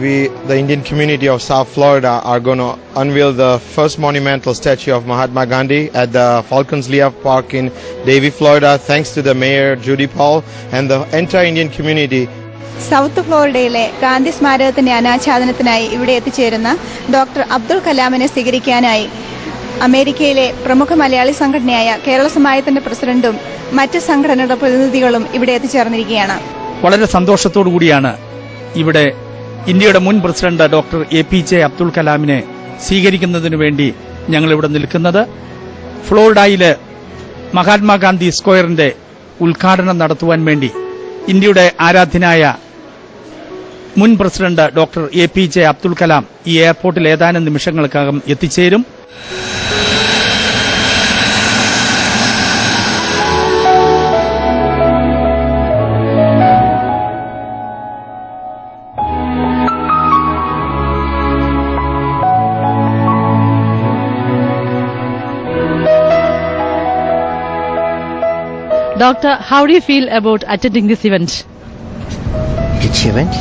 the Indian community of South Florida, are going to unveil the first monumental statue of Mahatma Gandhi at the Falcons-Lea Park in Davie, Florida. Thanks to the Mayor Judy Paul and the entire Indian community. South ഫ്ലോറിഡയിലെ ഗാന്ധി സ്മാരകത്തിന്റെ അനാച്ഛാദനത്തിനായി ഇവിടെ എത്തിച്ചേരുന്ന ഡോക്ടർ അബ്ദുൽ കലാമിനെ സ്വീകരിക്കാനായി അമേരിക്കയിലെ പ്രമുഖ മലയാളി സംഘടനയായ കേരള സമാജത്തിന്റെ പ്രസിഡന്റും മറ്റ് സംഘടനകളുടെ പ്രതിനിധികളും ഇവിടെ എത്തിച്ചേർന്നിരിക്കുകയാണ്. വളരെ സന്തോഷത്തോടു കൂടിയാണ് ഇവിടെ ഇന്ത്യയുടെ മുൻ പ്രസിഡന്റ് ഡോക്ടർ APJ അബ്ദുൽ കലാമിനെ സ്വീകരിക്കുന്നതിനു വേണ്ടി ഞങ്ങൾ ഇവിടെ നിൽക്കുന്നത്. ഫ്ലോറിഡയിലെ മഹാത്മാഗാന്ധി സ്ക്വയറിന്റെ ഉദ്ഘാടനം നടത്തുവാൻ വേണ്ടി ഇന്ത്യയുടെ ആരാധ്യനായ മുൻ president doctor APJ Abdul Kalam ഈ എയർപോർട്ടിൽ ഏതാനും നിമിഷങ്ങൾക്കകം എത്തിച്ചേരും. Doctor, how do you feel about attending this event? Which event?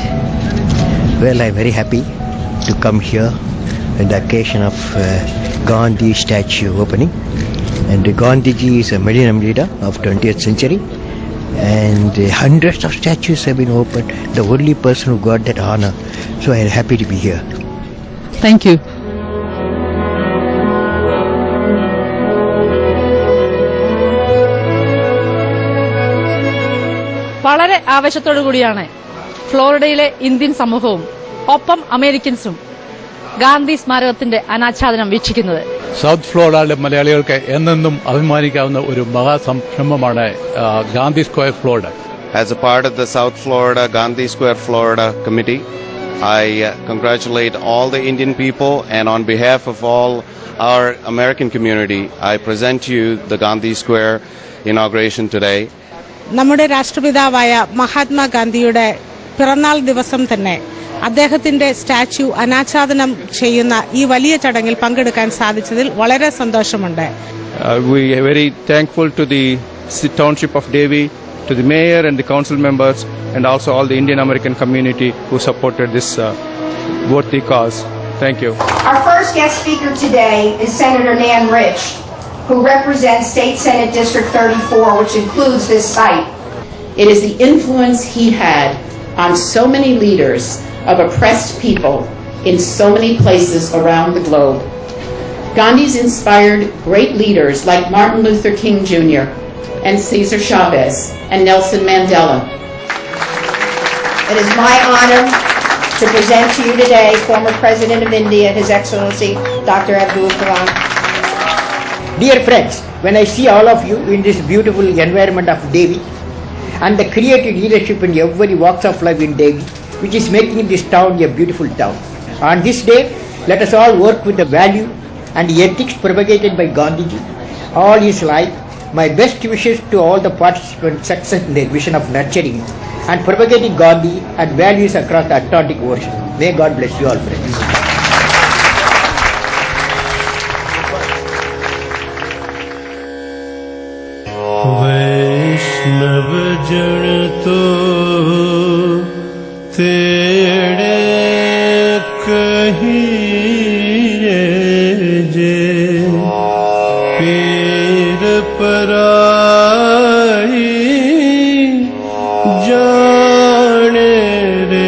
Well, I'm very happy to come here on the occasion of Gandhi statue opening. And Gandhiji is a millennium leader of 20th century. And hundreds of statues have been opened. The only person who got that honor. So I'm happy to be here. Thank you. വളരെ ആവേശത്തോടു കൂടിയാണ് ഫ്ലോറിഡയിലെ ഇന്ത്യൻ സമൂഹവും ഒപ്പം അമേരിക്കൻസും ഗാന്ധി സ്മാരകത്തിന്റെ അനാച്ഛാദനം വീക്ഷിക്കുന്നത്. സൗത്ത് ഫ്ലോറിഡയിലെ മലയാളികൾക്ക് എന്നെന്നും അഭിമാനിക്കാവുന്ന ഒരു മഹാസംരംഭമാണ് Gandhi square Florida. As a part of the South Florida Gandhi Square Florida committee, I congratulate all the Indian people, and on behalf of all our American community, I present you the Gandhi Square inauguration today. നമ്മുടെ രാഷ്ട്രപിതാവായ മഹാത്മാഗാന്ധിയുടെ പിറന്നാൾ ദിവസം തന്നെ അദ്ദേഹത്തിന്റെ സ്റ്റാച്യു അനാച്ഛാദനം ചെയ്യുന്ന ഈ വലിയ ചടങ്ങിൽ പങ്കെടുക്കാൻ സാധിച്ചതിൽ വളരെ സന്തോഷമുണ്ട്. We are very thankful to the township of Davie, to the mayor and the council members, and also all the Indian American community who supported this worthy cause. Thank you. Our first guest speaker today is Senator Nan Rich, who represents State Senate District 34, which includes this site. It is the influence he had on so many leaders of oppressed people in so many places around the globe. Gandhi's inspired great leaders like Martin Luther King Jr. and Cesar Chavez and Nelson Mandela. It is my honor to present to you today former President of India, His Excellency Dr. Abdul Kalam. Dear friends, when I see all of you in this beautiful environment of Davie, and the creative leadership in every walks of life in Delhi, which is making this town a beautiful town. On this day, let us all work with the value and the ethics propagated by Gandhiji all his life. My best wishes to all the participants' success in their vision of nurturing and propagating Gandhi and values across the Atlantic Ocean. May God bless you all, friends. वैष्णव जन तो तेरे कहिए जे पीर पराई जाने रे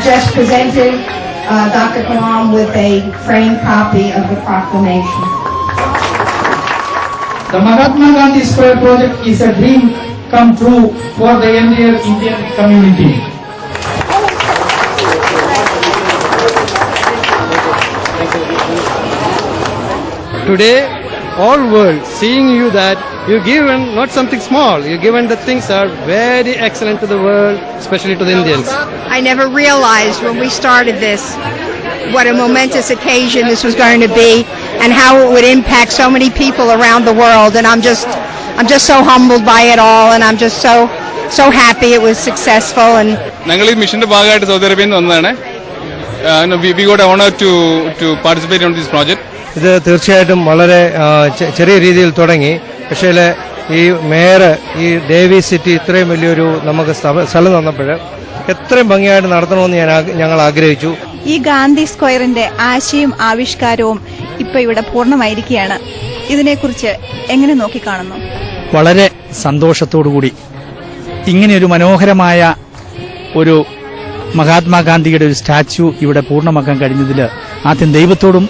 Just presented Dr. Kalam with a framed copy of the proclamation. The Mahatma Gandhi Square project is a dream come true for the entire Indian community. Today, all world seeing you that you given not something small, you given the things are very excellent to the world, especially to the Indians. I never realized when we started this what a momentous occasion this was going to be and how it would impact so many people around the world, and I'm just so humbled by it all, and I'm just so happy it was successful. And ഞങ്ങൾ ഈ മിഷന്റെ ഭാഗമായിട്ട് സൗദി അറേബ്യയിൽ നിന്ന് വന്നതാണ്. We got honor to participate in this project. ഇത് തീർച്ചയായിട്ടും വളരെ ചെറിയ രീതിയിൽ തുടങ്ങി. പക്ഷേ ഈ മേയർ ഈ ദേവി സിറ്റി ഇത്രയും വലിയൊരു നമുക്ക് സ്ഥലം തന്നപ്പോൾ എത്രയും ഭംഗിയായിട്ട് നടത്തണമെന്ന് ഞങ്ങൾ ആഗ്രഹിച്ചു. ഈ ഗാന്ധി സ്ക്വയറിന്റെ ആശയും ആവിഷ്കാരവും ഇപ്പൊ ഇവിടെ പൂർണ്ണമായിരിക്കുകയാണ്. ഇതിനെക്കുറിച്ച് എങ്ങനെ നോക്കിക്കാണുന്നു? വളരെ സന്തോഷത്തോടുകൂടി ഇങ്ങനെയൊരു മനോഹരമായ ഒരു മഹാത്മാഗാന്ധിയുടെ ഒരു സ്റ്റാച്യു ഇവിടെ പൂർണ്ണമാക്കാൻ കഴിഞ്ഞതിൽ ആദ്യം ദൈവത്തോടും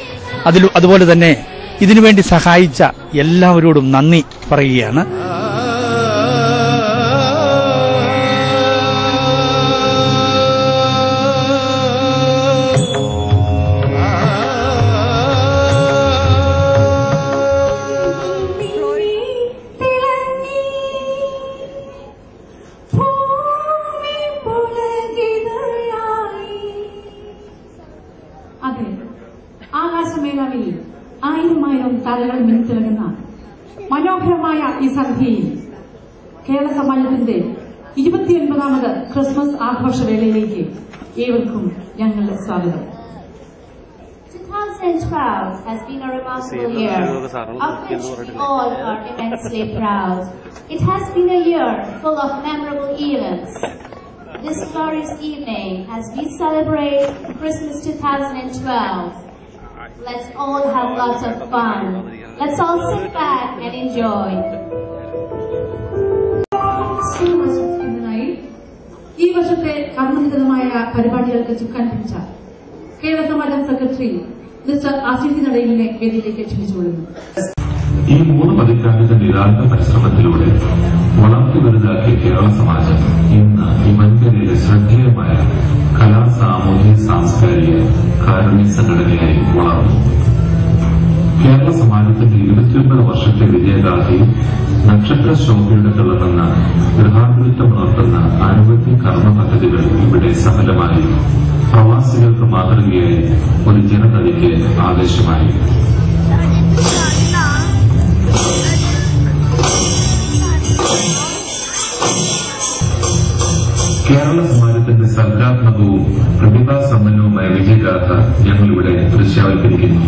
അതുപോലെ തന്നെ ഇതിനുവേണ്ടി സഹായിച്ച എല്ലാവരോടും നന്ദി പറയുകയാണ്. അതെ, ആകാശമേഖലയിൽ ആയിരം താരകൾ മിന്നിത്തിളങ്ങുന്ന മനോഹരമായ ഈ സന്ധ്യയിൽ കേരള സമാജത്തിന്റെ 29ാമത് ക്രിസ്മസ് ആഘോഷവേളയിലേക്ക് ഏവർക്കും ഞങ്ങളുടെ സ്വാഗതം. 2012 has been a remarkable year, of which we all are immensely proud. It has been a year full of memorable events. This glorious evening, as we celebrate Christmas 2012, let's all have lots of fun. Let's all sit back and enjoy. ഈ വർഷത്തെ കർമ്മനിരതമായ പരിപാടികൾക്ക് ചുക്കാൻ പിടിച്ച കേരള സമാജം സെക്രട്ടറി മിസ്റ്റർ ആസിഫ് നടയിലിനെ വേദിയിലേക്ക് ക്ഷണിച്ചുകൊള്ളുന്നു. ഈ 3 പതിറ്റാണ്ടിന്റെ നിരാന്ത പരിശ്രമത്തിലൂടെ വളർത്തി വലുതാക്കിയ കേരള സമാജം ഇന്ന് ഈ വൻകരയിലെ ശ്രദ്ധേയമായ കലാ സാമൂഹ്യ സാംസ്കാരിക കാരുണ്യ സംഘടനയായി വളർന്നു. കേരള സമാജത്തിന്റെ 29 വർഷത്തെ വിജയഗാഥയിൽ നക്ഷത്ര ശോഭയുടെ തിളങ്ങുന്ന ഗൃഹാതുരത്വമുണർത്തുന്ന അനവധി കർമ്മ പദ്ധതികൾ ഇവിടെ സഫലമായി. പ്രവാസികൾക്ക് മാതൃകയായി, ഒരു ജനതയ്ക്ക് ആവേശമായി. കേരള സമാജത്തിന്റെ സർഗാത്മകവും പ്രതിഭാസമ്പന്നവുമായ വിജയഗാഥ ഞങ്ങളിവിടെ ദൃശ്യാവൽക്കരിക്കുന്നു.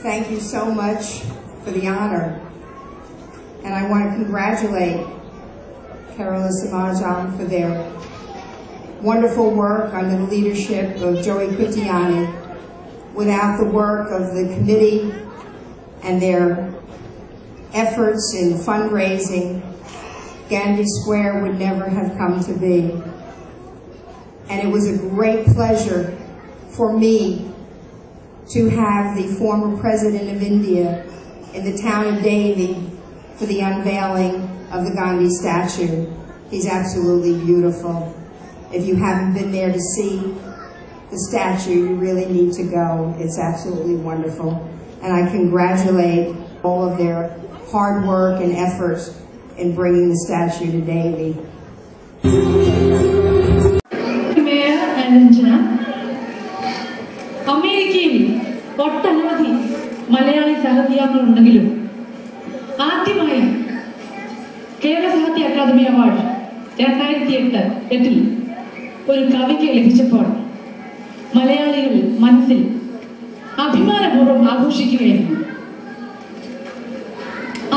Thank you so much for the honor And I want to congratulate Kerala Samajam for their wonderful work under the leadership of Joey Kutiani. Without the work of the committee and their efforts in fundraising, Gandhi Square would never have come to be. And it was a great pleasure for me to have the former President of India in the town of Devi for the unveiling of the Gandhi statue. He's absolutely beautiful. If you haven't been there to see the statue, you really need to go. It's absolutely wonderful. And I congratulate all of their hard work and efforts in bringing the statue to Devi. Mayor Anjana, അമേരിക്കയിൽ ഒട്ടനവധി മലയാളി സാഹിത്യകാരന്മാരുണ്ടെങ്കിലും ആദ്യമായി കേരള സാഹിത്യ അക്കാദമി അവാർഡ് 2008 ഒരു കവിക്ക് ലഭിച്ചപ്പോൾ മലയാളികൾ മനസ്സിൽ അഭിമാനപൂർവ്വം ആഘോഷിക്കുകയായിരുന്നു.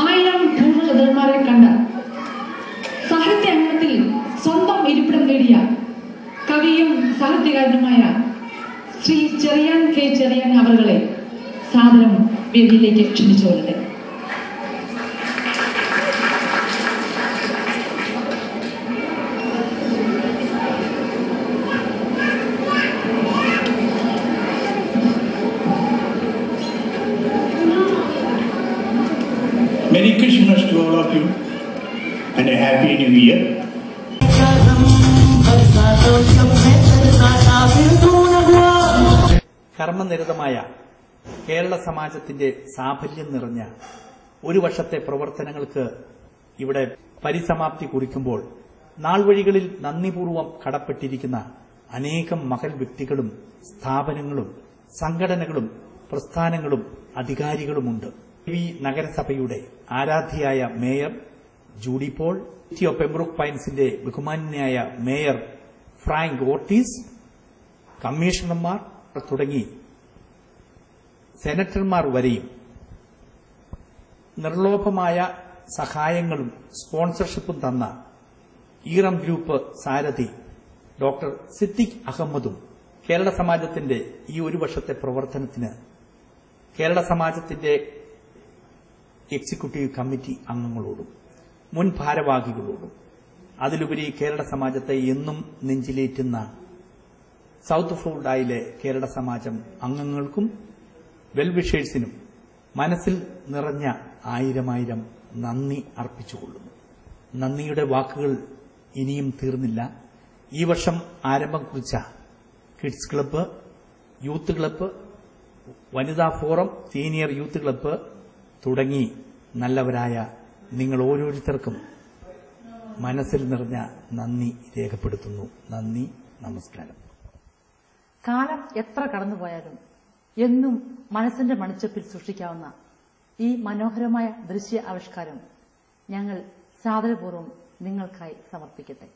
1000 പൂർവ്വചന്ദ്രന്മാരെ കണ്ട സാഹിത്യ അംഗത്തിൽ സ്വന്തം ഇരിപ്പിടം നേടിയ കവിയും സാഹിത്യകാരനുമായ ശ്രീ ചെറിയാൻ കെ ചെറിയാൻ അവരുടെ സാദരം വേദിയിലേക്ക് ക്ഷണിച്ചുകൊള്ളട്ടെ. Merry Christmas to all of you and a Happy New Year. കർമ്മനിരതമായ Kerala സമാജത്തിന്റെ സാഫല്യം നിറഞ്ഞ ഒരു വർഷത്തെ പ്രവർത്തനങ്ങൾക്ക് ഇവിടെ പരിസമാപ്തി കുറിക്കുമ്പോൾ നാൾവഴികളിൽ നന്ദിപൂർവ്വം കടപ്പെട്ടിരിക്കുന്ന അനേകം മഹൽ വ്യക്തികളും സ്ഥാപനങ്ങളും സംഘടനകളും പ്രസ്ഥാനങ്ങളും അധികാരികളുമുണ്ട്. നഗരസഭയുടെ ആരാധ്യയായ mayor Judy Paul, city of Pembroke പൈൻസിന്റെ ബഹുമാന്യനായ മേയർ ഫ്രാങ്ക് ഓർട്ടീസ്, കമ്മീഷണർമാർ തുടങ്ങി സെനറ്റർമാർ വരെയും നിർലോഭമായ സഹായങ്ങളും സ്പോൺസർഷിപ്പും തന്ന ഈറം ഗ്രൂപ്പ് സാരഥി ഡോക്ടർ സിദ്ദിഖ് അഹമ്മദും കേരള സമാജത്തിന്റെ ഈ ഒരു വർഷത്തെ പ്രവർത്തനത്തിന് കേരള സമാജത്തിന്റെ എക്സിക്യൂട്ടീവ് കമ്മിറ്റി അംഗങ്ങളോടും മുൻ ഭാരവാഹികളോടും അതിലുപരി കേരള സമാജത്തെ എന്നും നെഞ്ചിലേറ്റുന്ന സൌത്ത് ഫ്ലോറിഡയിലെ കേരള സമാജം അംഗങ്ങൾക്കും വെൽവിഷേഴ്സിനും മനസ്സിൽ നിറഞ്ഞ 1000 നന്ദി അർപ്പിച്ചുകൊള്ളുന്നു. നന്ദിയുടെ വാക്കുകൾ ഇനിയും തീർന്നില്ല. ഈ വർഷം ആരംഭം കുറിച്ച കിഡ്സ് ക്ലബ്ബ്, യൂത്ത് ക്ലബ്ബ്, വനിതാ ഫോറം, സീനിയർ യൂത്ത് ക്ലബ്ബ് തുടങ്ങി നല്ലവരായ നിങ്ങൾ ഓരോരുത്തർക്കും മനസ്സിൽ നിറഞ്ഞ നന്ദി രേഖപ്പെടുത്തുന്നു. നന്ദി, നമസ്കാരം. കാലം എത്ര കടന്നുപോയാലും എന്നും മനസ്സിന്റെ മണിച്ചപ്പിൽ സൂക്ഷിക്കാവുന്ന ഈ മനോഹരമായ ദൃശ്യ ആവിഷ്കാരം ഞങ്ങൾ സാദരപൂർവ്വം നിങ്ങൾക്കായി സമർപ്പിക്കട്ടെ.